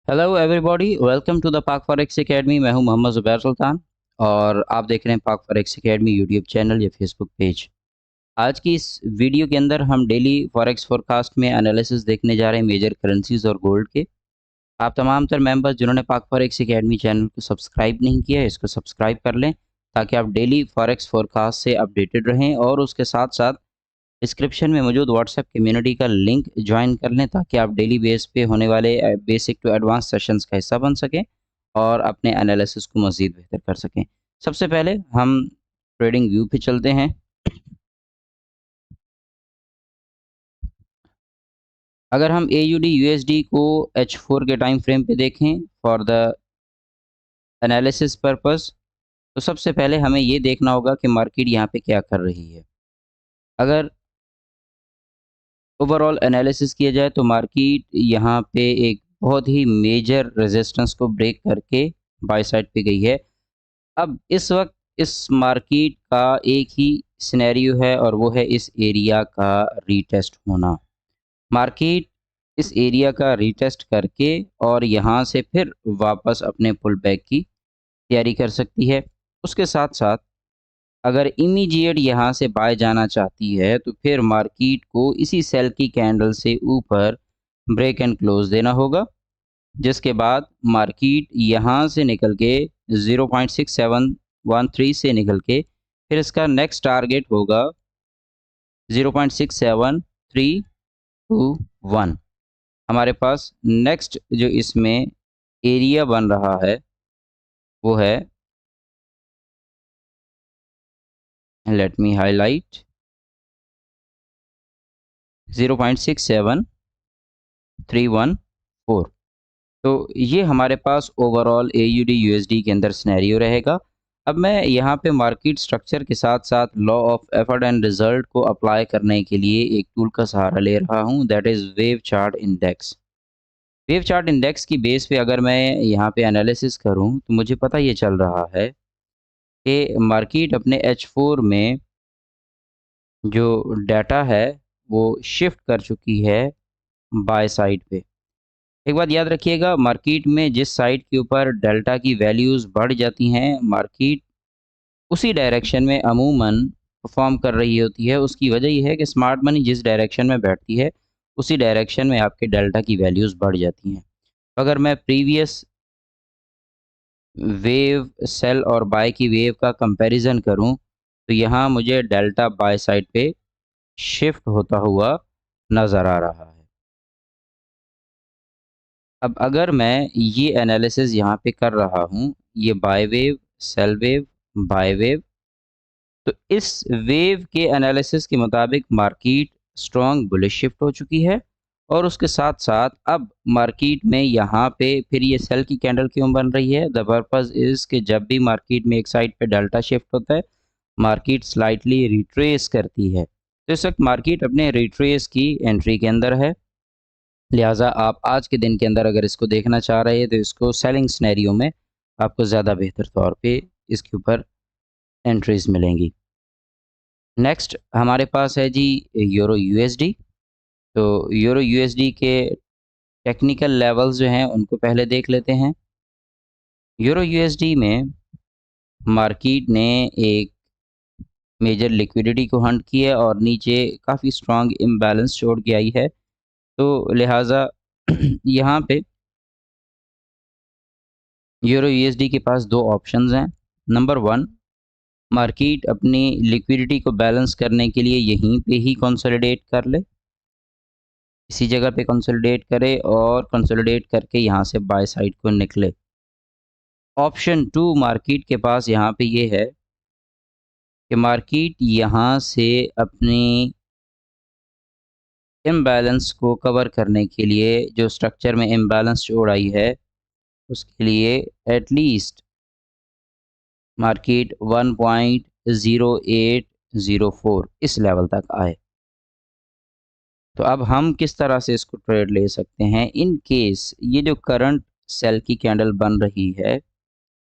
Hello everybody, welcome to the Pak forex academy. मैं हूं मोहम्मद ज़ुबैर सुल्तान और आप देख रहे हैं पाक फॉरेक्स एकेडमी यूट्यूब चैनल या फेसबुक पेज। आज की इस वीडियो के अंदर हम डेली फॉरेक्स फोरकास्ट में एनालिसिस देखने जा रहे हैं मेजर करेंसीज और गोल्ड के। आप तमाम तर मेंबर्स जिन्होंने पाक फॉरेक्स एकेडमी चैनल को सब्सक्राइब नहीं किया है, इसको सब्सक्राइब कर लें ताकि आप डेली फॉरेक्स फोरकास्ट से अपडेटेड रहें और उसके साथ साथ डिस्क्रिप्शन में मौजूद व्हाट्सएप कम्युनिटी का लिंक ज्वाइन कर लें ताकि आप डेली बेस पे होने वाले बेसिक टू एडवांस सेशंस का हिस्सा बन सकें और अपने एनालिसिस को मज़ीद बेहतर कर सकें। सबसे पहले हम ट्रेडिंग व्यू पे चलते हैं। अगर हम AUD USD को H4 के टाइम फ्रेम पे देखें फॉर द एनालिसिस पर्पस, तो सबसे पहले हमें ये देखना होगा कि मार्केट यहाँ पे क्या कर रही है। अगर ओवरऑल एनालिसिस किया जाए तो मार्केट यहाँ पे एक बहुत ही मेजर रेजिस्टेंस को ब्रेक करके बाय साइड पे गई है। अब इस वक्त इस मार्केट का एक ही सिनेरियो है और वो है इस एरिया का रीटेस्ट होना। मार्केट इस एरिया का रीटेस्ट करके और यहाँ से फिर वापस अपने पुल बैक की तैयारी कर सकती है। उसके साथ साथ अगर इमीडिएट यहाँ से बाय जाना चाहती है तो फिर मार्केट को इसी सेल की कैंडल से ऊपर ब्रेक एंड क्लोज देना होगा, जिसके बाद मार्केट यहाँ से निकल के 0.6713 से निकल के फिर इसका नेक्स्ट टारगेट होगा 0.67321। हमारे पास नेक्स्ट जो इसमें एरिया बन रहा है वो है, लेट मी हाईलाइट, 0.67314। तो ये हमारे पास ओवरऑल AUD USD के अंदर सिनेरियो रहेगा। अब मैं यहाँ पे मार्केट स्ट्रक्चर के साथ साथ law of effort and result को अप्लाई करने के लिए एक टूल का सहारा ले रहा हूँ, that is wave chart index. Wave chart index की बेस पे अगर मैं यहाँ पे एनालिसिस करूँ तो मुझे पता ये चल रहा है कि मार्केट अपने H4 में जो डाटा है वो शिफ्ट कर चुकी है बाय साइड पे। एक बात याद रखिएगा, मार्केट में जिस साइड के ऊपर डेल्टा की वैल्यूज़ बढ़ जाती हैं, मार्केट उसी डायरेक्शन में अमूमन परफॉर्म कर रही होती है। उसकी वजह ये है कि स्मार्ट मनी जिस डायरेक्शन में बैठती है उसी डायरेक्शन में आपके डेल्टा की वैल्यूज़ बढ़ जाती हैं। अगर मैं प्रीवियस वेव सेल और बाय की वेव का कंपैरिजन करूं तो यहाँ मुझे डेल्टा बाय साइड पे शिफ्ट होता हुआ नज़र आ रहा है। अब अगर मैं ये एनालिसिस यहाँ पे कर रहा हूँ, ये buy wave, sell wave, buy wave, तो इस वेव के एनालिसिस के मुताबिक मार्केट स्ट्रॉन्ग बुलिश शिफ्ट हो चुकी है और उसके साथ साथ अब मार्केट में यहाँ पे फिर ये सेल की कैंडल क्यों बन रही है? द पर्पस इज़ कि जब भी मार्केट में एक साइड पे डेल्टा शिफ्ट होता है, मार्केट स्लाइटली रिट्रेस करती है। तो इस वक्त मार्केट अपने रिट्रेस की एंट्री के अंदर है, लिहाजा आप आज के दिन के अंदर अगर इसको देखना चाह रहे हैं तो इसको सेलिंग सिनेरियो में आपको ज़्यादा बेहतर तौर पे इसके ऊपर एंट्रीज मिलेंगी। नेक्स्ट हमारे पास है जी यूरो यूएसडी। तो यूरो यूएसडी के टेक्निकल लेवल्स जो हैं उनको पहले देख लेते हैं। यूरो यूएसडी में मार्केट ने एक मेजर लिक्विडिटी को हंट किया है और नीचे काफ़ी स्ट्रॉन्ग इम्बैलेंस छोड़ के आई है। तो लिहाजा यहाँ पे यूरो यूएसडी के पास दो ऑप्शंस हैं। नंबर वन, मार्केट अपनी लिक्विडिटी को बैलेंस करने के लिए यहीं पे ही कंसोलिडेट कर ले, इसी जगह पे कंसोलिडेट करे और कंसोलिडेट करके यहाँ से बाय साइड को निकले। ऑप्शन टू मार्केट के पास यहाँ पे ये है कि मार्केट यहाँ से अपनी इम्बैलेंस को कवर करने के लिए जो स्ट्रक्चर में इम्बैलेंस छोड़ आई है उसके लिए एटलीस्ट मार्केट 1.0804 इस लेवल तक आए। तो अब हम किस तरह से इसको ट्रेड ले सकते हैं इन केस ये जो करंट सेल की कैंडल बन रही है, ये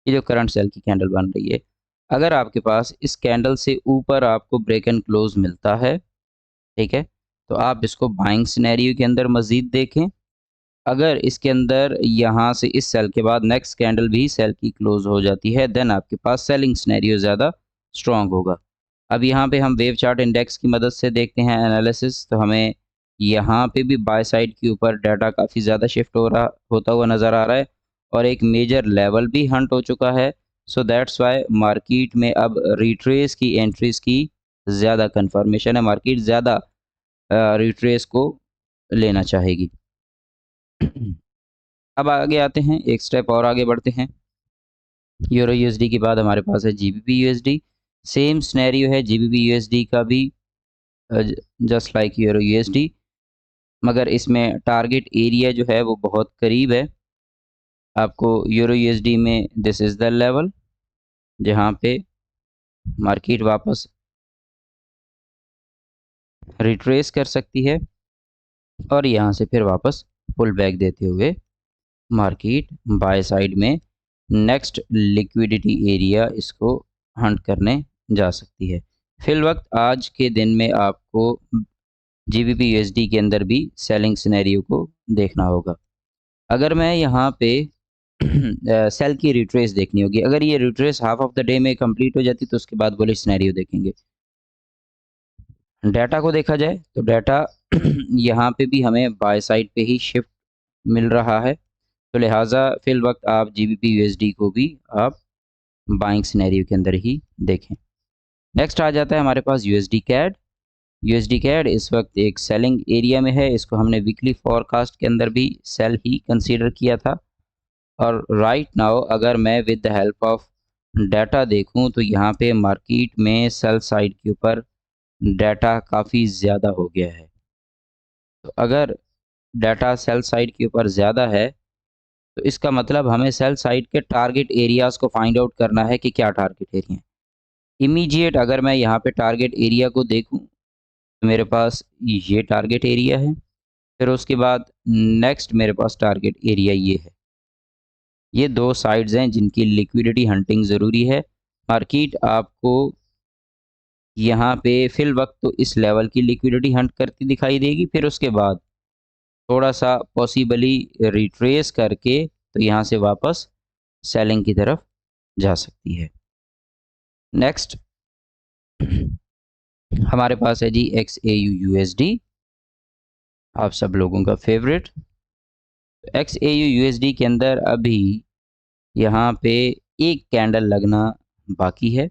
जो करंट सेल की कैंडल बन रही है, अगर आपके पास इस कैंडल से ऊपर आपको ब्रेक एंड क्लोज मिलता है, ठीक है, तो आप इसको बाइंग सिनेरियो के अंदर मज़ीद देखें। अगर इसके अंदर यहाँ से इस सेल के बाद नेक्स्ट कैंडल भी सेल की क्लोज हो जाती है, देन आपके पास सेलिंग सिनेरियो ज़्यादा स्ट्रॉन्ग होगा। अब यहाँ पे हम वेव चार्ट इंडेक्स की मदद से देखते हैं एनालिसिस, तो हमें यहाँ पे भी बाय साइड के ऊपर डाटा काफ़ी ज़्यादा शिफ्ट होता हुआ नज़र आ रहा है और एक मेजर लेवल भी हंट हो चुका है। सो दैट्स वाई मार्केट में अब रिट्रेस की एंट्रीज की ज़्यादा कंफर्मेशन है, मार्केट ज़्यादा रिट्रेस को लेना चाहेगी। अब आगे आते हैं, एक स्टेप और आगे बढ़ते हैं। यूरो यूएसडी के बाद हमारे पास है जीबीपी यूएसडी। सेम सिनेरियो है जीबीपी यूएसडी का भी, जस्ट लाइक यूरो यूएसडी, मगर इसमें टारगेट एरिया जो है वो बहुत करीब है। आपको यूरो यूएसडी में दिस इज़ द लेवल जहाँ पे मार्केट वापस रिट्रेस कर सकती है और यहाँ से फिर वापस पुल बैक देते हुए मार्केट बाय साइड में नेक्स्ट लिक्विडिटी एरिया इसको हंट करने जा सकती है। फिल वक्त आज के दिन में आपको जीबीपी यूएसडी के अंदर भी सेलिंग सिनेरियो को देखना होगा। अगर मैं यहाँ पे सेल की रिट्रेस देखनी होगी, अगर ये retrace half of the day में कंप्लीट हो जाती तो उसके बाद बुलिश सिनेरियो देखेंगे। डाटा को देखा जाए तो डाटा यहाँ पे भी हमें बाय साइड पे ही शिफ्ट मिल रहा है, तो लिहाजा फिल वक्त आप जीबीपी यूएसडी को भी आप बाइंग सिनेरियो के अंदर ही देखें। नेक्स्ट आ जाता है हमारे पास यूएसडी कैड। यूएसडी कैड इस वक्त एक सेलिंग एरिया में है, इसको हमने वीकली फॉरकास्ट के अंदर भी सेल ही कंसीडर किया था और राइट नाउ अगर मैं with the help of data देखूं तो यहाँ पे मार्केट में सेल साइड के ऊपर डाटा काफ़ी ज़्यादा हो गया है। तो अगर डाटा सेल साइड के ऊपर ज़्यादा है तो इसका मतलब हमें सेल साइड के टारगेट एरियाज़ को फाइंड आउट करना है कि क्या टारगेट एरिया है। इमीडिएट अगर मैं यहाँ पे टारगेट एरिया को देखूँ तो मेरे पास ये टारगेट एरिया है, फिर उसके बाद नेक्स्ट मेरे पास टारगेट एरिया ये है। ये दो साइड्स हैं जिनकी लिक्विडिटी हंटिंग ज़रूरी है। मार्केट आपको यहाँ पे फिल वक्त तो इस लेवल की लिक्विडिटी हंट करती दिखाई देगी, फिर उसके बाद थोड़ा सा पॉसिबली रिट्रेस करके तो यहाँ से वापस सेलिंग की तरफ जा सकती है। नेक्स्ट हमारे पास है जी XAU USD, आप सब लोगों का फेवरेट। XAU USD के अंदर अभी यहाँ पे एक कैंडल लगना बाकी है,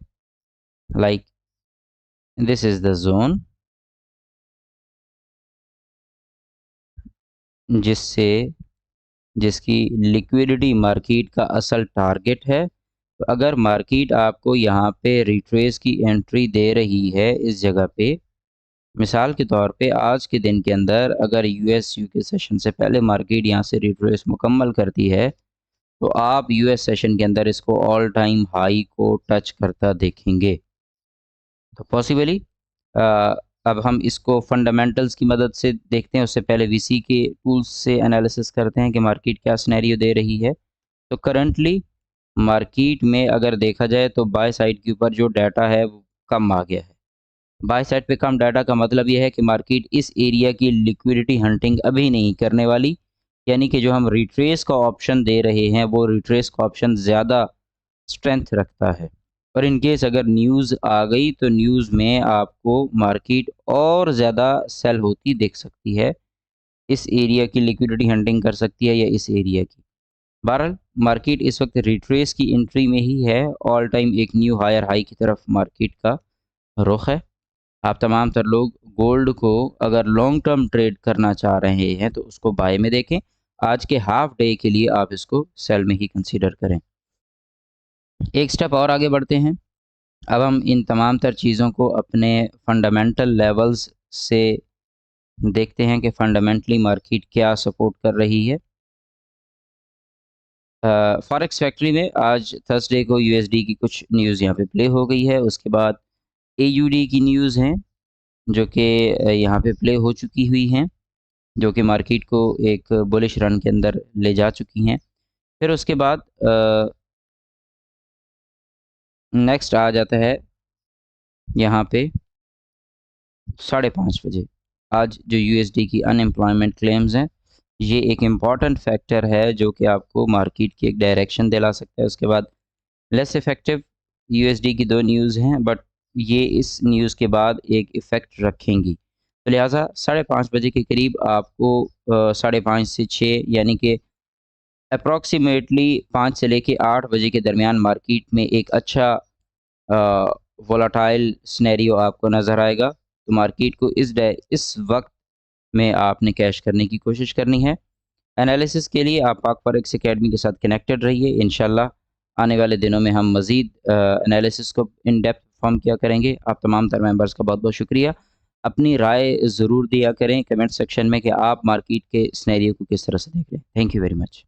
like this is the zone जिसकी लिक्विडिटी मार्केट का असल टारगेट है। तो अगर मार्केट आपको यहाँ पे रिट्रेस की एंट्री दे रही है इस जगह पे, मिसाल के तौर पे आज के दिन के अंदर अगर US UK सेशन से पहले मार्केट यहाँ से रिट्रेस मुकम्मल करती है तो आप US सेशन के अंदर इसको ऑल टाइम हाई को टच करता देखेंगे। तो पॉसिबली अब हम इसको फंडामेंटल्स की मदद से देखते हैं, उससे पहले VC के टूल्स से एनालिसिस करते हैं कि मार्केट क्या सिनेरियो दे रही है। तो करंटली मार्केट में अगर देखा जाए तो बाय साइड के ऊपर जो डाटा है वो कम आ गया है। बाय साइड पे कम डाटा का मतलब यह है कि मार्केट इस एरिया की लिक्विडिटी हंटिंग अभी नहीं करने वाली, यानी कि जो हम रिट्रेस का ऑप्शन दे रहे हैं वो रिट्रेस का ऑप्शन ज़्यादा स्ट्रेंथ रखता है। और इन केस अगर न्यूज़ आ गई तो न्यूज़ में आपको मार्केट और ज़्यादा सेल होती दिख सकती है, इस एरिया की लिक्विडिटी हंटिंग कर सकती है या इस एरिया की। बहरहाल मार्केट इस वक्त रिट्रेस की एंट्री में ही है, ऑल टाइम एक न्यू हायर हाई की तरफ मार्केट का रुख है। आप तमाम तर लोग गोल्ड को अगर लॉन्ग टर्म ट्रेड करना चाह रहे हैं तो उसको बाय में देखें, आज के हाफ डे के लिए आप इसको सेल में ही कंसीडर करें। एक स्टेप और आगे बढ़ते हैं। अब हम इन तमाम तर चीज़ों को अपने फंडामेंटल लेवल्स से देखते हैं कि फंडामेंटली मार्केट क्या सपोर्ट कर रही है। फॉरेक्स फैक्ट्री में आज थर्सडे को USD की कुछ न्यूज़ यहाँ पे प्ले हो गई है, उसके बाद AUD की न्यूज़ हैं जो कि यहाँ पे प्ले हो चुकी हुई हैं, जो कि मार्केट को एक बुलिश रन के अंदर ले जा चुकी हैं। फिर उसके बाद नेक्स्ट आ जाता है यहाँ पे 5:30 बजे आज जो USD की अनएम्प्लॉयमेंट क्लेम्स हैं ये एक इम्पॉर्टेंट फैक्टर है जो कि आपको मार्केट की एक डायरेक्शन दिला सकता है। उसके बाद लेस इफ़ेक्टिव यूएसडी की 2 न्यूज़ हैं, बट ये इस न्यूज़ के बाद एक इफ़ेक्ट रखेंगी। तो लिहाज़ा 5:30 बजे के करीब आपको 5:30 से 6 यानी कि अप्रॉक्सिमेटली 5 से लेके 8 बजे के दरमियान मार्केट में एक अच्छा वोलेटाइल सिनेरियो आपको नज़र आएगा। तो मार्केट को इस वक़्त में आपने कैश करने की कोशिश करनी है। एनालिसिस के लिए आप पाक फॉरेक्स अकेडमी के साथ कनेक्टेड रहिए। इंशाल्लाह आने वाले दिनों में हम मज़ीद एनालिसिस को इन डेप्थ परफ़ॉर्म किया करेंगे। आप तमाम तर मेंबर्स का बहुत-बहुत शुक्रिया। अपनी राय ज़रूर दिया करें कमेंट सेक्शन में कि आप मार्केट के सिनेरियो को किस तरह से देख रहे हैं। Thank you very much.